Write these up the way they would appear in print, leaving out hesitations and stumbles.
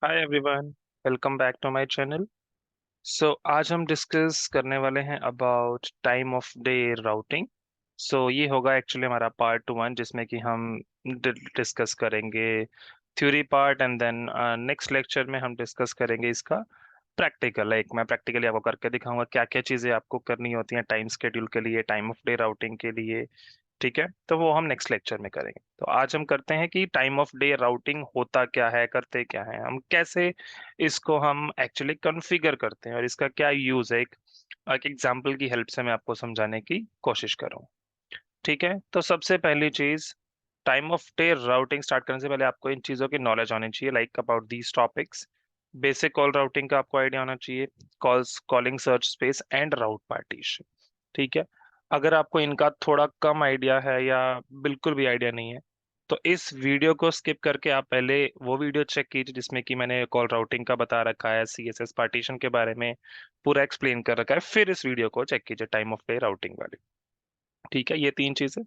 Hi everyone, welcome back to my channel. So आज हम discuss करने वाले हैं about time of day routing. So ये होगा एक्चुअली हमारा पार्ट 1, जिसमें कि हम डिस्कस करेंगे theory part, and then next lecture में हम डिस्कस करेंगे इसका प्रैक्टिकल। लाइक मैं प्रैक्टिकली आपको करके दिखाऊंगा क्या क्या चीज़ें आपको करनी होती हैं टाइम स्केड्यूल के लिए, टाइम ऑफ डे राउटिंग के लिए। ठीक है, तो वो हम नेक्स्ट लेक्चर में करेंगे। तो आज हम करते हैं कि टाइम ऑफ डे राउटिंग होता क्या है, करते क्या है हम, कैसे इसको हम एक्चुअली कॉन्फ़िगर करते हैं और इसका क्या यूज है। एक एग्जांपल की हेल्प से मैं आपको समझाने की कोशिश करूँ। ठीक है, तो सबसे पहली चीज, time of day routing start करने से पहले आपको इन चीजों की नॉलेज होनी चाहिए, like about these topics. Basic call routing का आपको आइडिया होना चाहिए, calls, calling search space and route partition. ठीक है, अगर आपको इनका थोड़ा कम आइडिया है या बिल्कुल भी आइडिया नहीं है, तो इस वीडियो को स्किप करके आप पहले वो वीडियो चेक कीजिए जिसमें कि मैंने कॉल राउटिंग का बता रखा है, सीएसएस पार्टीशन के बारे में पूरा एक्सप्लेन कर रखा है। फिर इस वीडियो को चेक कीजिए टाइम ऑफ डे राउटिंग वाली। ठीक है, ये तीन चीजें।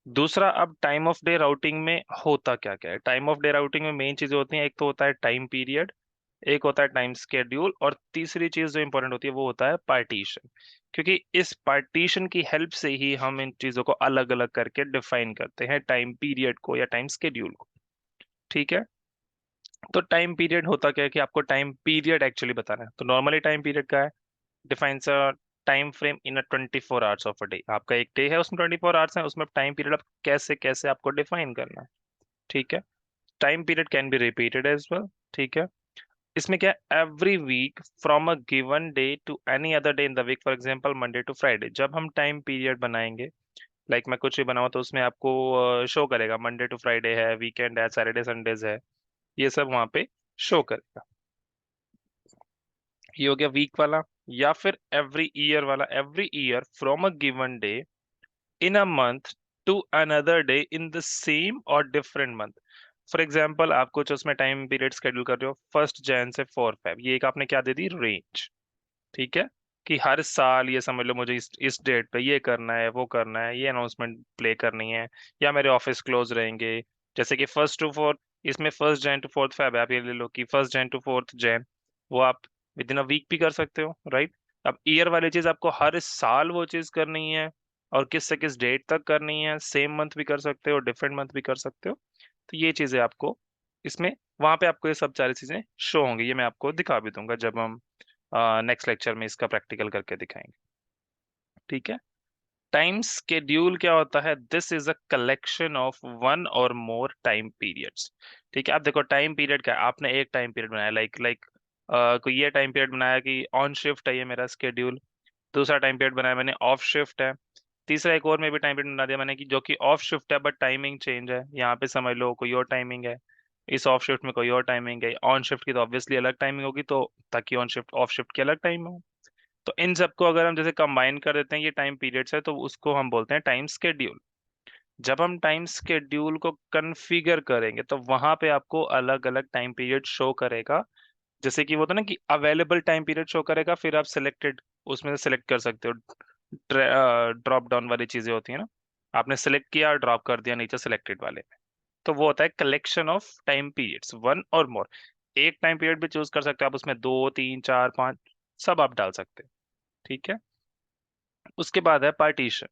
दूसरा, अब टाइम ऑफ डे राउटिंग में होता क्या क्या है। टाइम ऑफ डे राउटिंग में मेन चीजें होती हैं, एक तो होता है टाइम पीरियड, एक होता है टाइम स्केड्यूल, और तीसरी चीज जो इंपॉर्टेंट होती है वो होता है पार्टीशन। क्योंकि इस पार्टीशन की हेल्प से ही हम इन चीजों को अलग अलग करके डिफाइन करते हैं, टाइम पीरियड को या टाइम स्केड्यूल को। ठीक है, तो टाइम पीरियड होता क्या है कि आपको टाइम पीरियड एक्चुअली बताना है। तो नॉर्मली टाइम पीरियड का है, defines a time frame in a 24 hours of a day. आपका एक डे है, उसमें 24 आवर्स है, उसमें टाइम पीरियड आप कैसे कैसे आपको डिफाइन करना है। ठीक है, time period can be repeated as well. ठीक है, इसमें क्या है, every week from a given day to any other day in the week, for example Monday to Friday. जब हम टाइम पीरियड बनाएंगे, लाइक मैं कुछ भी बनाऊँ तो उसमें आपको शो करेगा मंडे टू फ्राइडे है, वीकेंड है, सैटरडे संडेज है, ये सब वहाँ पे शो करेगा। ये हो गया वीक वाला। या फिर एवरी ईयर वाला, every year from a given day in a month to another day in the same और डिफरेंट मंथ। फॉर एग्जाम्पल आप कुछ उसमें टाइम पीरियड शेड्यूल कर रहे हो 1 जैन से 4 फेब, ये एक आपने क्या दे दी, रेंज। ठीक है, कि हर साल ये समझ लो मुझे इस डेट पे ये करना है, वो करना है, ये अनाउंसमेंट प्ले करनी है, या मेरे ऑफिस क्लोज रहेंगे। जैसे कि 1 टू 4, इसमें 1 जैन टू 4 फेब है, आप ये ले लो कि 1 जैन टू 4 जैन, वो आप विद इन अ वीक भी कर सकते हो, राइट। अब ईयर वाली चीज आपको हर साल वो चीज करनी है, और किस से किस डेट तक करनी है, सेम मंथ भी कर सकते हो, डिफरेंट मंथ भी कर सकते हो। तो ये चीजें आपको इसमें, वहां पे आपको ये सब सारी चीजें शो होंगी, ये मैं आपको दिखा भी दूंगा जब हम नेक्स्ट लेक्चर में इसका प्रैक्टिकल करके दिखाएंगे। ठीक है, टाइम स्केड्यूल क्या होता है, this is a collection of one और मोर टाइम पीरियड्स। ठीक है, आप देखो टाइम पीरियड क्या है, आपने एक टाइम पीरियड बनाया, लाइक लाइक कोई ये टाइम पीरियड बनाया कि ऑन शिफ्ट है ये मेरा स्केड्यूल। दूसरा टाइम पीरियड बनाया मैंने ऑफ शिफ्ट है। तीसरा एक और में भी टाइम पीरियड बना दिया मैंने कि जो कि ऑफ शिफ्ट है बट टाइमिंग चेंज है, यहाँ पे समझ लो कोई और टाइमिंग है, इस ऑफ शिफ्ट में कोई और टाइमिंग है। ऑन शिफ्ट की तो ऑब्वियसली अलग टाइमिंग होगी, तो ताकि ऑन शिफ्ट ऑफ शिफ्ट की अलग टाइम हो। तो इन सबको अगर हम जैसे कंबाइन कर देते हैं, ये टाइम पीरियड्स है, तो उसको हम बोलते हैं टाइम स्केड्यूल। जब हम टाइम स्केड्यूल को कॉन्फ़िगर करेंगे तो वहां पे आपको अलग अलग टाइम पीरियड शो करेगा। जैसे कि वो होता है ना कि अवेलेबल टाइम पीरियड शो करेगा, फिर आप सिलेक्टेड उसमें से सिलेक्ट कर सकते हो। ड्रॉप डाउन वाली चीजें होती है ना, आपने सिलेक्ट किया और ड्रॉप कर दिया नीचे सिलेक्टेड वाले में। तो वो होता है collection of time periods, one और मोर। एक टाइम पीरियड भी चूज कर सकते हो आप, उसमें 2 3 4 5 सब आप डाल सकते हैं। ठीक है, उसके बाद है partition.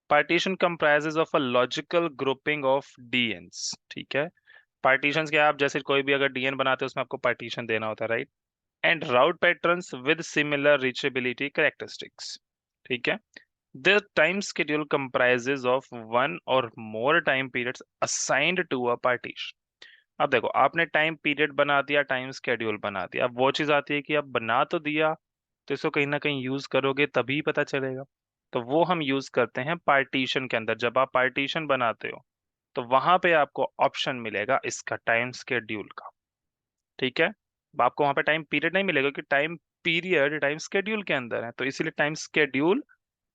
Partition comprises of a logical grouping of DNs. ठीक है, पार्टीशन क्या है, आप जैसे कोई भी अगर डीएन बनाते हो उसमें आपको पार्टीशन देना होता है, right. And route patterns with similar reachability characteristics. ठीक है, the time schedule comprises of one or more time periods assigned to a partition। अब देखो आपने टाइम पीरियड बना दिया, टाइम स्केड्यूल बना दिया, अब वो चीज आती है कि अब बना तो दिया, तो इसको कहीं ना कहीं यूज करोगे तभी पता चलेगा। तो वो हम यूज करते हैं पार्टीशन के अंदर। जब आप पार्टीशन बनाते हो तो वहां पे आपको ऑप्शन मिलेगा इसका टाइम स्केड्यूल का। ठीक है, अब आपको वहां पे टाइम पीरियड नहीं मिलेगा कि टाइम पीरियड टाइम स्केड्यूल के अंदर है, तो इसीलिए टाइम स्केड्यूल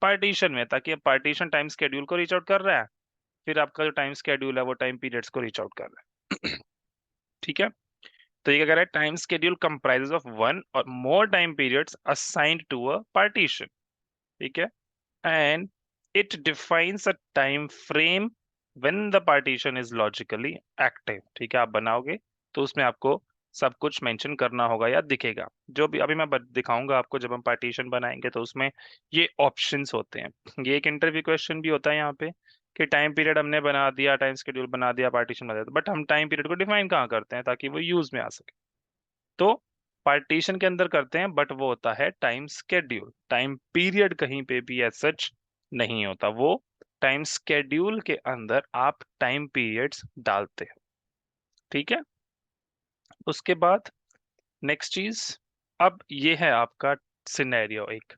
पार्टीशन में, ताकि पार्टीशन टाइम स्केड्यूल को रीच आउट कर रहा है, फिर आपका जो टाइम स्केड्यूल है वो टाइम पीरियड्स को रीच आउट कर रहा है। ठीक है, तो ये क्या कह रहा है, time schedule comprises of one और more time periods assigned to a partition. ठीक है, and it defines a time frame when the partition is logically active. ठीक है, आप बनाओगे तो उसमें आपको सब कुछ मेंशन करना होगा या दिखेगा। जो भी अभी मैं दिखाऊंगा आपको जब हम पार्टीशन बनाएंगे, तो उसमें ये ऑप्शंस होते हैं। ये एक इंटरव्यू क्वेश्चन भी होता है यहाँ पे कि टाइम पीरियड हमने बना दिया, टाइम शेड्यूल बना दिया, पार्टीशन बना दिया, बट हम टाइम पीरियड को डिफाइन कहाँ करते हैं ताकि वो यूज में आ सके। तो पार्टीशन के अंदर करते हैं, बट वो होता है टाइम स्केड्यूल। टाइम पीरियड कहीं पे भी एज सच नहीं होता, वो टाइम स्केड्यूल के अंदर आप टाइम पीरियड्स डालते हो। ठीक है। उसके बाद नेक्स्ट चीज, अब ये है आपका सिनेरियो एक।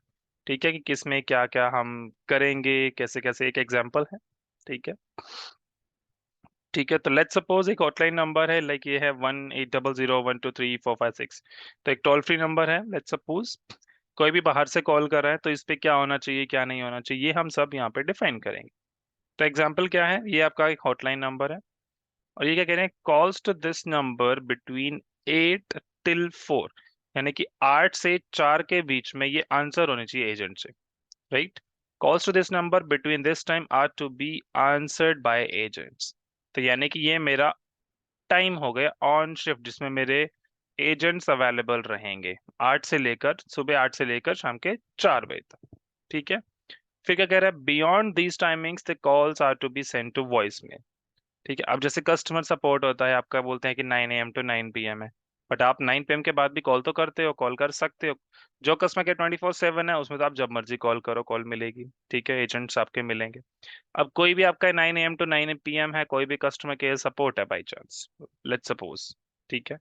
ठीक है, कि किस में क्या क्या हम करेंगे, कैसे कैसे, एक एग्जांपल है। ठीक है। ठीक है, तो लेट्स सपोज एक हॉटलाइन नंबर है, लाइक ये है 1800123456। तो एक टोल फ्री नंबर है, लेट्स सपोज। कोई भी बाहर से कॉल कर रहा है तो इस पे क्या होना चाहिए, क्या नहीं होना चाहिए, ये हम सब यहाँ पे डिफाइन करेंगे। तो एग्जाम्पल क्या है, ये आपका एक हॉटलाइन नंबर है, और ये क्या कह रहे हैं, calls to this number between 8 till 4, यानी कि 8 से 4 के बीच में ये आंसर होनी चाहिए एजेंट से। Right. Calls to this number between this time are to be answered by agents. तो यानी कि ये मेरा टाइम हो गया ऑन शिफ्ट, जिसमें मेरे एजेंट्स अवेलेबल रहेंगे 8 से लेकर, सुबह 8 से लेकर शाम के 4 बजे तक। ठीक है। फिर क्या कह रहा है, beyond these timings the calls are to be sent to voice mail. ठीक है। अब जैसे कस्टमर सपोर्ट होता है आपका, बोलते हैं कि 9 AM to 9 PM है, बट आप 9 PM के बाद भी कॉल तो करते हो, कॉल कर सकते हो। जो कस्टमर के 24/7 है उसमें तो आप जब मर्जी कॉल करो, कॉल मिलेगी। ठीक है, एजेंट्स आपके मिलेंगे। अब कोई भी आपका 9 AM to 9 PM है, कोई भी कस्टमर केयर सपोर्ट है बाई चांस, लेट्स सपोज। ठीक है।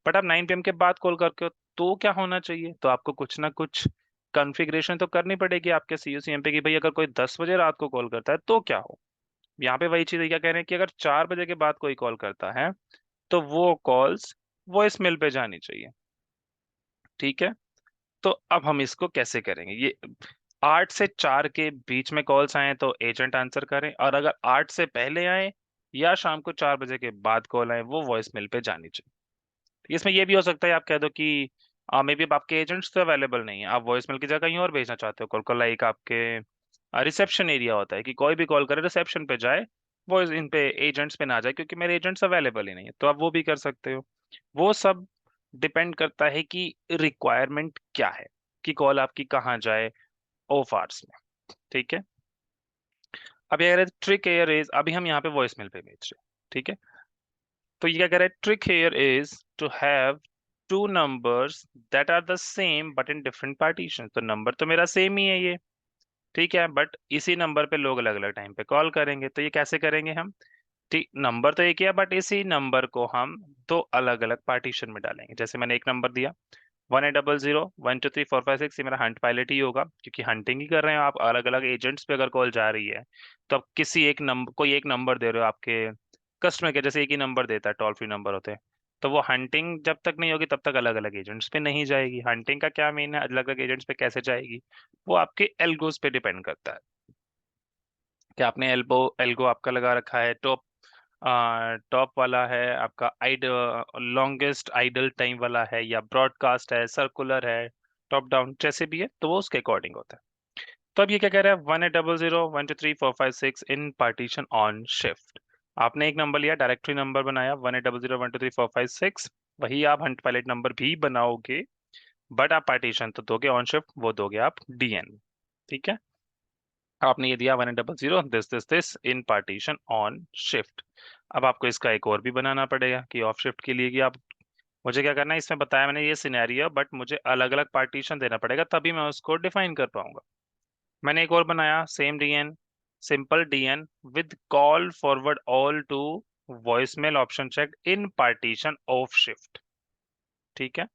बट आप 9 PM के बाद कॉल करके हो, तो क्या होना चाहिए, तो आपको कुछ ना कुछ कॉन्फ़िगरेशन तो करनी पड़ेगी आपके CUCM पे कि भाई अगर कोई 10 बजे रात को कॉल करता है तो क्या हो। यहाँ पे वही चीज क्या कह रहे हैं कि अगर 4 बजे के बाद कोई कॉल करता है तो वो कॉल्स वॉइस मेल पे जानी चाहिए। ठीक है। तो अब हम इसको कैसे करेंगे, ये 8 से 4 के बीच में कॉल्स आए तो एजेंट आंसर करें, और अगर 8 से पहले आए या शाम को 4 बजे के बाद कॉल आए वो वॉइस मेल पे जानी चाहिए। इसमें ये भी हो सकता है आप कह दो कि मे बी आपके एजेंट्स तो अवेलेबल नहीं है, आप वॉइस मेल की जगह कहीं और भेजना चाहते हो कॉल को, लाइक आपके रिसेप्शन एरिया होता है कि कोई भी कॉल करे रिसेप्शन पे जाए, वॉइस इन पे एजेंट्स पे ना जाए, क्योंकि मेरे एजेंट्स अवेलेबल ही नहीं है, तो आप वो भी कर सकते हो। वो सब डिपेंड करता है कि रिक्वायरमेंट क्या है, कि कॉल आपकी कहाँ जाए ऑफ आवर्स में। ठीक है। अब ये ट्रिक हेयर इज, अभी हम यहाँ पे वॉइस मेल पे भेज रहे हैं। ठीक है। तो ये क्या कह रहा है, trick here is to have two numbers that are the same but in different partition. तो नंबर तो मेरा सेम ही है ये, ठीक है, बट इसी नंबर पे लोग अलग अलग टाइम पे कॉल करेंगे, तो ये कैसे करेंगे हम। ठीक, नंबर तो एक ही है, बट इसी नंबर को हम दो अलग अलग पार्टीशन में डालेंगे। जैसे मैंने एक नंबर दिया 1800123456, ये मेरा हंट पायलट ही होगा, क्योंकि हंटिंग ही कर रहे हैं आप, अलग अलग एजेंट्स पे अगर कॉल जा रही है तो आप किसी एक नंबर, कोई एक नंबर दे रहे हो आपके कस्टमर के, जैसे एक ही नंबर देता है, टोल फ्री नंबर होते हैं, तो वो हंटिंग जब तक नहीं होगी तब तक अलग अलग एजेंट्स पे नहीं जाएगी। हंटिंग का क्या मीन है, अलग अलग एजेंट्स पे कैसे जाएगी, वो आपके एल्गोस पे डिपेंड करता है कि आपने एल्गो आपका लगा रखा है टॉप, टॉप वाला है आपका, लॉन्गेस्ट आइडल टाइम वाला है, या ब्रॉडकास्ट है, सर्कुलर है, टॉप डाउन, जैसे भी है तो वो उसके अकॉर्डिंग होता है। तो अब ये क्या कह रहा है, 1800123456 इन पार्टीशन ऑन शिफ्ट। आपने एक नंबर लिया, डायरेक्टरी नंबर बनाया 1800123456, वही आप हंट पायलट नंबर भी बनाओगे, बट आप पार्टीशन तो दोगे ऑन शिफ्ट, वो दोगे आप DN। ठीक है। आपने ये दिया 1800 this in partition on shift. अब आपको इसका एक और भी बनाना पड़ेगा कि ऑफ शिफ्ट के लिए कि आप, मुझे क्या करना है, इसमें बताया मैंने ये सिनेरियो, बट मुझे अलग अलग पार्टीशन देना पड़ेगा तभी मैं उसको डिफाइन कर पाऊंगा। मैंने एक और बनाया same DN, simple DN with call forward all to voicemail option check in partition of shift. ठीक है।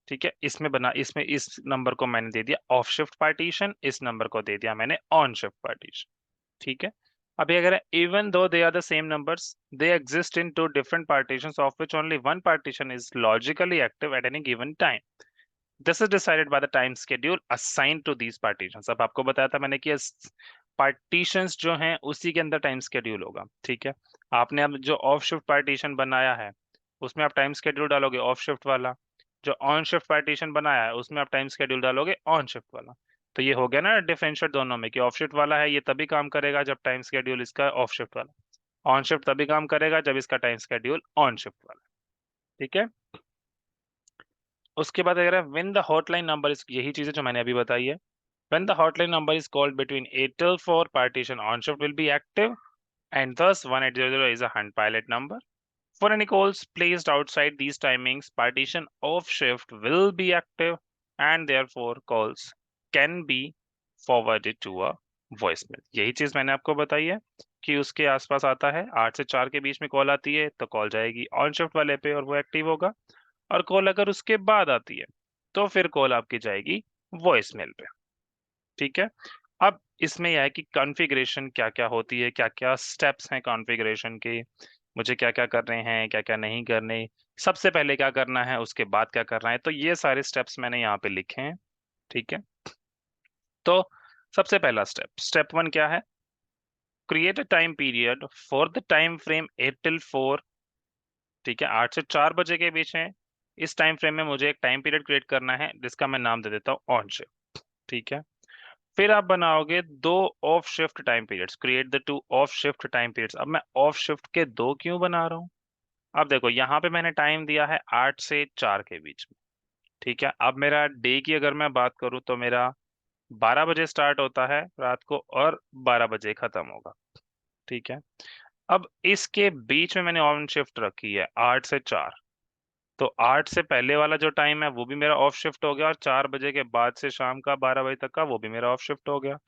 ठीक है, इसमें बना, इसमें इस नंबर को मैंने दे दिया ऑफ शिफ्ट पार्टीशन, इस नंबर को दे दिया मैंने ऑन शिफ्ट पार्टीशन। ठीक है। अभी अगर even though they are the same numbers, they exist in two different partitions of which only one partition is logically active at any given time, this is decided by the time schedule assign to these partitions. अब आपको बताया था मैंने कि partitions जो हैं उसी के अंदर टाइम शेड्यूल होगा। ठीक है। आपने अब जो ऑफ शिफ्ट पार्टीशन बनाया है उसमें आप टाइम शेड्यूल डालोगे ऑफ शिफ्ट वाला, जो ऑन शिफ्ट पार्टीशन बनाया है उसमें आप टाइम शेड्यूल डालोगे ऑन शिफ्ट वाला। तो ये हो गया ना डिफरेंशिएट दोनों में, कि ऑफ शिफ्ट वाला है ये तभी काम करेगा जब टाइम शेड्यूल इसका ऑफ शिफ्ट वाला, ऑन शिफ्ट तभी काम करेगा जब इसका टाइम शेड्यूल ऑन शिफ्ट वाला। ठीक है। उसके बाद अगर when the hotline number is, यही चीजें जो मैंने अभी बताई है, when the hotline number is called between 8 till 4 partition on shift will be active and thus 1800 is a hunt pilot number. For any calls placed outside these timings, partition off shift will be active and therefore calls can be forwarded to a voicemail. यही चीज मैंने आपको बताई है कि उसके आसपास आता है, 8 से 4 के बीच में कॉल आती है तो कॉल जाएगी ऑन शिफ्ट वाले पे और वो एक्टिव होगा, और कॉल अगर उसके बाद आती है तो फिर कॉल आपकी जाएगी वॉइसमेल पे। ठीक है। अब इसमें यह है कि कॉन्फ़िगरेशन क्या क्या होती है, क्या क्या स्टेप्स हैं कॉन्फ़िगरेशन के, मुझे क्या क्या करने हैं, क्या क्या नहीं करने, सबसे पहले क्या करना है, उसके बाद क्या करना है, तो ये सारे स्टेप्स मैंने यहाँ पे लिखे हैं। ठीक है। तो सबसे पहला स्टेप, स्टेप 1 क्या है, create a time period for the time frame 8 till 4। ठीक है, 8 से 4 बजे के बीच में इस टाइम फ्रेम में मुझे एक टाइम पीरियड क्रिएट करना है जिसका मैं नाम दे देता हूँ ऑन शिफ्ट। ठीक है। फिर आप बनाओगे दो of shift time periods, create the two of shift time periods. अब मैं ऑफ शिफ्ट के दो क्यों बना रहा हूँ, अब देखो यहाँ पे मैंने टाइम दिया है 8 से 4 के बीच में। ठीक है। अब मेरा डे की अगर मैं बात करूँ तो मेरा 12 बजे स्टार्ट होता है रात को और 12 बजे खत्म होगा। ठीक है। अब इसके बीच में मैंने ऑन शिफ्ट रखी है 8 से 4, तो 8 से पहले वाला जो टाइम है वो भी मेरा ऑफ शिफ्ट हो गया और 4 बजे के बाद से शाम का 12 बजे तक का वो भी मेरा ऑफ शिफ्ट हो गया।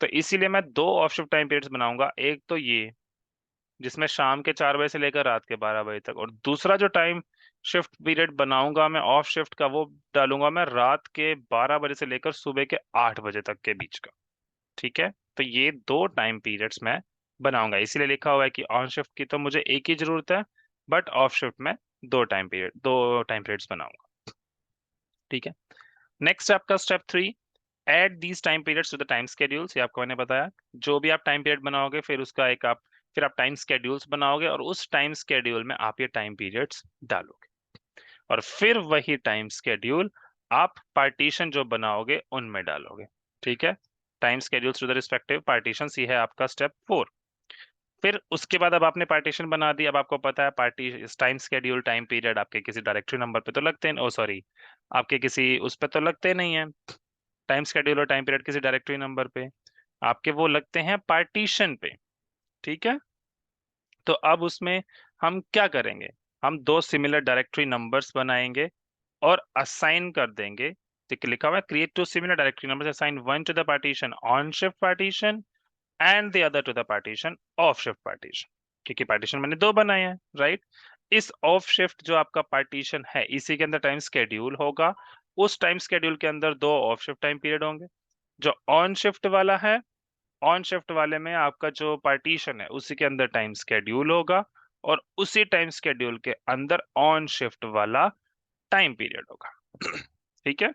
तो इसीलिए मैं दो ऑफ शिफ्ट टाइम पीरियड्स बनाऊंगा, एक तो ये जिसमें शाम के 4 बजे से लेकर रात के 12 बजे तक, और दूसरा जो टाइम शिफ्ट पीरियड बनाऊंगा मैं ऑफ शिफ्ट का, वो डालूंगा मैं रात के 12 बजे से लेकर सुबह के 8 बजे तक के बीच का। ठीक है। तो ये दो टाइम पीरियड्स मैं बनाऊंगा, इसीलिए लिखा हुआ है कि ऑन शिफ्ट की तो मुझे एक ही जरूरत है, बट ऑफ शिफ्ट में दो टाइम पीरियड्स बनाऊंगा। ठीक है। नेक्स्ट आपका step 3, add these time periods to the time schedules. ये आपको मैंने बताया, जो भी आप टाइम पीरियड बनाओगे फिर उसका एक आप फिर आप टाइम स्केड्यूल्स बनाओगे और उस टाइम स्केड्यूल में आप ये टाइम पीरियड्स डालोगे, और फिर वही टाइम स्केड्यूल आप पार्टीशन जो बनाओगे उनमें डालोगे। ठीक है। Time schedules to the respective partitions, ये है आपका स्टेप 4। फिर उसके बाद अब आपने पार्टीशन बना दी, अब आपको पता है party time schedule time period आपके किसी डायरेक्टरी नंबर पे तो लगते हैं, ओ सॉरी, आपके किसी उस पे तो लगते नहीं है, टाइम स्केड्यूल और टाइम पीरियड किसी डायरेक्टरी नंबर पे, आपके वो लगते हैं पार्टीशन पे। ठीक है। तो अब उसमें हम क्या करेंगे, हम दो सिमिलर डायरेक्टरी नंबर्स बनाएंगे और असाइन कर देंगे। देखिए लिखा हुआ है create two similar directory numbers, assign one to the partition on shift partition and the other to the partition of shift partition, क्योंकि पार्टीशन मैंने दो बनाए हैं, राइट। इस ऑफ शिफ्ट जो आपका पार्टीशन है इसी के अंदर टाइम स्केड्यूल होगा, उस टाइम स्केड्यूल के अंदर दो ऑफ शिफ्ट टाइम पीरियड होंगे। जो ऑन शिफ्ट वाला है, ऑन शिफ्ट वाले में आपका जो पार्टीशन है उसी के अंदर टाइम स्केड्यूल होगा, और उसी टाइम स्केड्यूल के अंदर ऑन शिफ्ट वाला टाइम पीरियड होगा। ठीक है।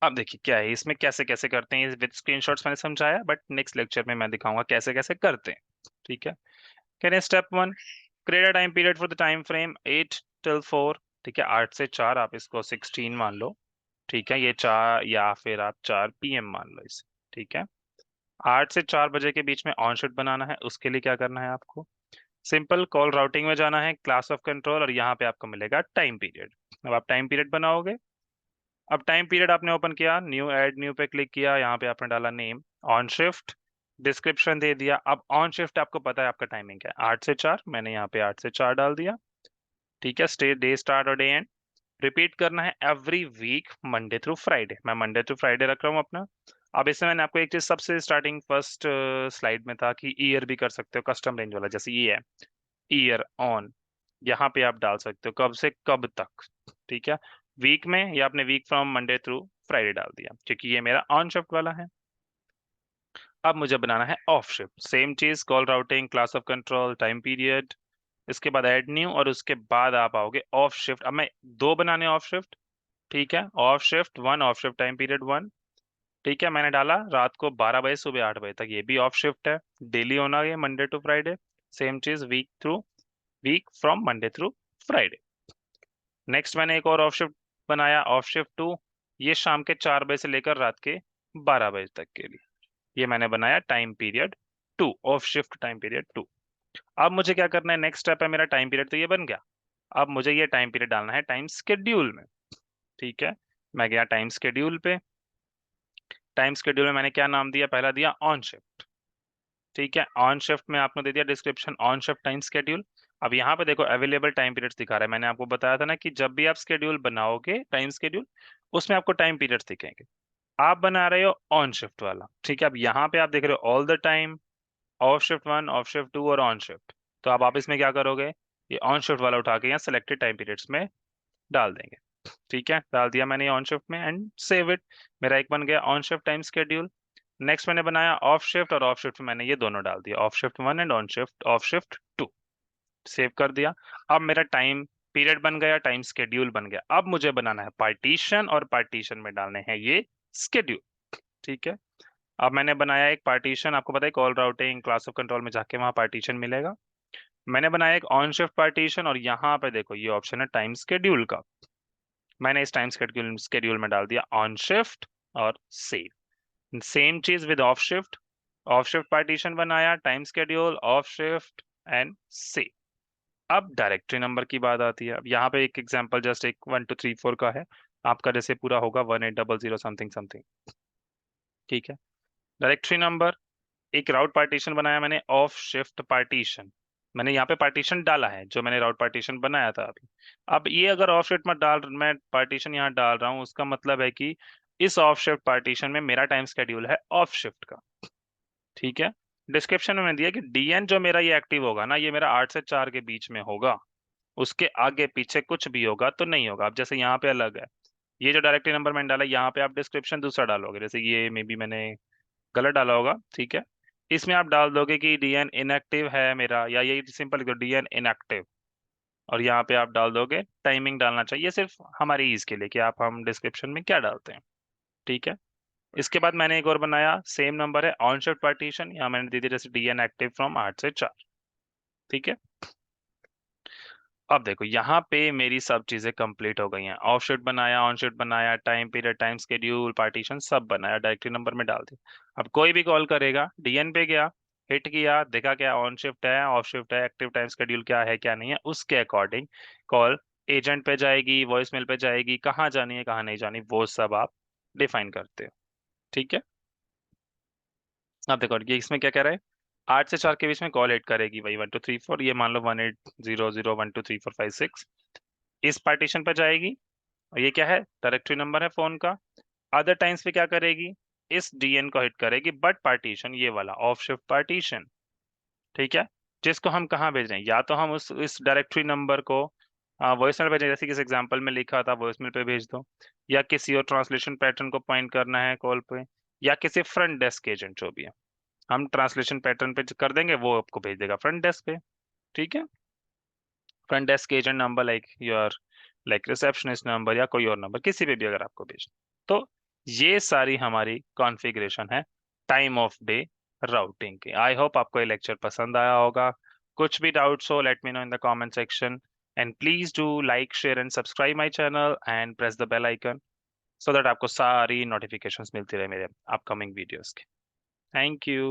अब देखिए क्या है इसमें, कैसे कैसे करते हैं, विद स्क्रीनशॉट्स मैंने समझाया, बट नेक्स्ट लेक्चर में मैं दिखाऊंगा कैसे कैसे करते हैं। ठीक है। कह रहे हैं step 1, create a time period for the time frame 8 till 4। ठीक है, 8 से 4, आप इसको 16 मान लो। ठीक है, ये 4 या फिर आप 4 PM मान लो इसे। ठीक है। 8 से 4 बजे के बीच में ऑन शिफ्ट बनाना है, उसके लिए क्या करना है आपको, सिंपल कॉल राउटिंग में जाना है, क्लास ऑफ कंट्रोल, और यहाँ पे आपको मिलेगा टाइम पीरियड। अब आप टाइम पीरियड बनाओगे, अब टाइम पीरियड आपने ओपन किया, न्यू ऐड न्यू पे क्लिक किया, यहाँ पे आपने डाला नेम ऑन शिफ्ट, डिस्क्रिप्शन दे दिया। अब ऑन शिफ्ट आपको पता है आपका टाइमिंग है 8 से 4, मैंने यहाँ पे 8 से 4 डाल दिया। ठीक है। स्टे डे स्टार्ट और डे एंड रिपीट करना है every week Monday through Friday, मैं मंडे थ्रू फ्राइडे रख रहा हूँ अपना। अब इसमें मैंने आपको एक चीज सबसे स्टार्टिंग फर्स्ट स्लाइड में था कि ईयर भी कर सकते हो, कस्टम रेंज वाला, जैसे ये है ईयर ऑन, यहाँ पे आप डाल सकते हो कब से कब तक। ठीक है। वीक में या आपने week from Monday through Friday डाल दिया, क्योंकि ये मेरा ऑन शिफ्ट वाला है। अब मुझे बनाना है ऑफ शिफ्ट, सेम चीज, call routing, class of control, time period, इसके बाद ऐड न्यू, और उसके बाद आप आओगे ऑफ शिफ्ट। अब मैं दो बनाने ऑफ शिफ्ट। ठीक है। Of shift 1, of shift time period 1। ठीक है, मैंने डाला रात को 12 बजे सुबह 8 बजे तक, ये भी ऑफ शिफ्ट है, डेली होना ये मंडे टू फ्राइडे। सेम चीज week from Monday through Friday. Next मैंने एक और ऑफ शिफ्ट बनाया, ऑफ शिफ्ट 2, ये शाम के 4 बजे से लेकर रात के 12 बजे तक के लिए, ये मैंने बनाया time period 2, of shift time period 2। अब मुझे क्या करना है, नेक्स्ट स्टेप है मेरा टाइम पीरियड तो ये बन गया। अब मुझे ये टाइम पीरियड डालना है टाइम शेड्यूल में। ठीक है, मैं गया टाइम शेड्यूल पे। टाइम शेड्यूल में मैंने क्या नाम दिया, पहला दिया ऑन शिफ्ट। ठीक है, ऑन शिफ्ट में आपने दे दिया description on shift time schedule. अब यहाँ पे देखो अवेलेबल टाइम पीरियड्स दिखा रहा है। मैंने आपको बताया था ना कि जब भी आप शेड्यूल बनाओगे टाइम शेड्यूल, उसमें आपको टाइम पीरियड्स दिखेंगे। आप बना रहे हो ऑन शिफ्ट वाला। ठीक है, अब यहाँ पे आप देख रहे हो all the time, of shift 1, of shift 2 और ऑन शिफ्ट। तो अब आप इसमें क्या करोगे, ये ऑन शिफ्ट वाला उठा के यहाँ सिलेक्टेड टाइम पीरियड्स में डाल देंगे। ठीक है, डाल दिया मैंने ऑन शिफ्ट में एंड सेव इट। मेरा एक बन गया on shift time schedule. Next मैंने बनाया ऑफ शिफ्ट, और ऑफ शिफ्ट में मैंने ये दोनों डाल दिया, of shift 1 and on shift of shift 2। Save कर दिया। अब मेरा टाइम पीरियड बन गया, टाइम शेड्यूल बन गया। अब मुझे बनाना है पार्टीशन, और पार्टीशन में डालने हैं ये शेड्यूल। ठीक है, अब मैंने बनाया एक पार्टीशन। आपको पता है call routing class of control में जाके वहां पार्टीशन मिलेगा। मैंने बनाया एक ऑन शिफ्ट पार्टीशन, और यहाँ पे देखो ये ऑप्शन है टाइम शेड्यूल का। मैंने इस टाइम शेड्यूल में डाल दिया ऑन शिफ्ट और सेव। सेम चीज विद ऑफ शिफ्ट पार्टीशन बनाया, time schedule, of shift and save. अब डायरेक्टरी नंबर की बात आती है। अब यहाँ पे एक एग्जांपल जस्ट एक 1 2 3 4 का है। आपका जैसे पूरा होगा 1800 समथिंग समथिंग। ठीक है, डायरेक्टरी नंबर, एक राउट पार्टीशन बनाया मैंने ऑफ शिफ्ट पार्टीशन। मैंने यहाँ पे पार्टीशन डाला है जो मैंने राउट पार्टीशन बनाया था अभी। अब ये अगर ऑफ शिफ्ट में मैं पार्टीशन यहाँ डाल रहा हूँ, उसका मतलब है कि इस ऑफ शिफ्ट पार्टीशन में मेरा टाइम शेड्यूल है ऑफ शिफ्ट का। ठीक है, डिस्क्रिप्शन में मैंने दिया कि डीएन जो मेरा ये एक्टिव होगा ना, ये मेरा 8 से 4 के बीच में होगा। उसके आगे पीछे कुछ भी होगा तो नहीं होगा। अब जैसे यहाँ पे अलग है, ये जो डायरेक्टरी नंबर मैंने डाला, यहाँ पे आप डिस्क्रिप्शन दूसरा डालोगे, जैसे ये मे बी मैंने गलत डाला होगा। ठीक है, इसमें आप डाल दोगे कि डीएन इनएक्टिव है मेरा, या यही सिंपल लिख दो डीएन इनएक्टिव। और यहाँ पे आप डाल दोगे टाइमिंग डालना चाहिए, सिर्फ हमारी ईज के लिए कि आप हम डिस्क्रिप्शन में क्या डालते हैं। ठीक है, इसके बाद मैंने एक और बनाया, सेम नंबर है ऑन शिफ्ट पार्टीशन, यहाँ मैंने दे दिया जैसे डीएन एक्टिव फ्रॉम 8 से 4। ठीक है, अब देखो यहाँ पे मेरी सब चीजें कंप्लीट हो गई हैं। ऑफ शिफ्ट बनाया, ऑन शिफ्ट बनाया, time period, time schedule, partition सब बनाया, डायरेक्टरी नंबर में डाल दिया। अब कोई भी कॉल करेगा, डीएन पे गया, हिट किया, देखा क्या ऑन शिफ्ट है, ऑफ शिफ्ट है, एक्टिव टाइम शेड्यूल क्या है क्या नहीं है, उसके अकॉर्डिंग कॉल एजेंट पे जाएगी, वॉइसमेल पे जाएगी, कहाँ जानी है कहाँ नहीं जानी, वो सब आप डिफाइन करते हो। ठीक है, अब देखो ये इसमें क्या कह रहा है, 8 से 4 के बीच में कॉल हिट करेगी भाई 1 2 3 4, ये मान लो 1800 1 2 3 4 5 6। इस पार्टीशन पे जाएगी, और ये क्या है डायरेक्टरी नंबर है फोन का। अदर टाइम्स पे क्या करेगी, इस डीएन को हिट करेगी, बट पार्टीशन ये वाला ऑफ शिफ्ट पार्टीशन। ठीक है, जिसको हम कहाँ भेज रहे हैं, या तो हम उस इस डायरेक्टरी नंबर को वॉइसमेल भेजें, जैसे किस एग्जांपल में लिखा था वॉइसमेल पे भेज दो, या किसी और ट्रांसलेशन पैटर्न को पॉइंट करना है कॉल पे, या किसी फ्रंट डेस्क एजेंट जो भी है, हम ट्रांसलेशन पैटर्न पे कर देंगे, वो आपको भेज देगा फ्रंट डेस्क पे। ठीक है, front desk agent number like your like receptionist number या कोई और नंबर, किसी पे भी अगर आपको भेजना। तो ये सारी हमारी कॉन्फ़िगरेशन है टाइम ऑफ डे राउटिंग की। आई होप आपको ये लेक्चर पसंद आया होगा। कुछ भी डाउट्स हो let me know in the comment section, and please do like share and subscribe my channel and press the bell icon, so that आपको सारी नोटिफिकेशंस मिलती रहे मेरे अपकमिंग वीडियोस की। Thank you.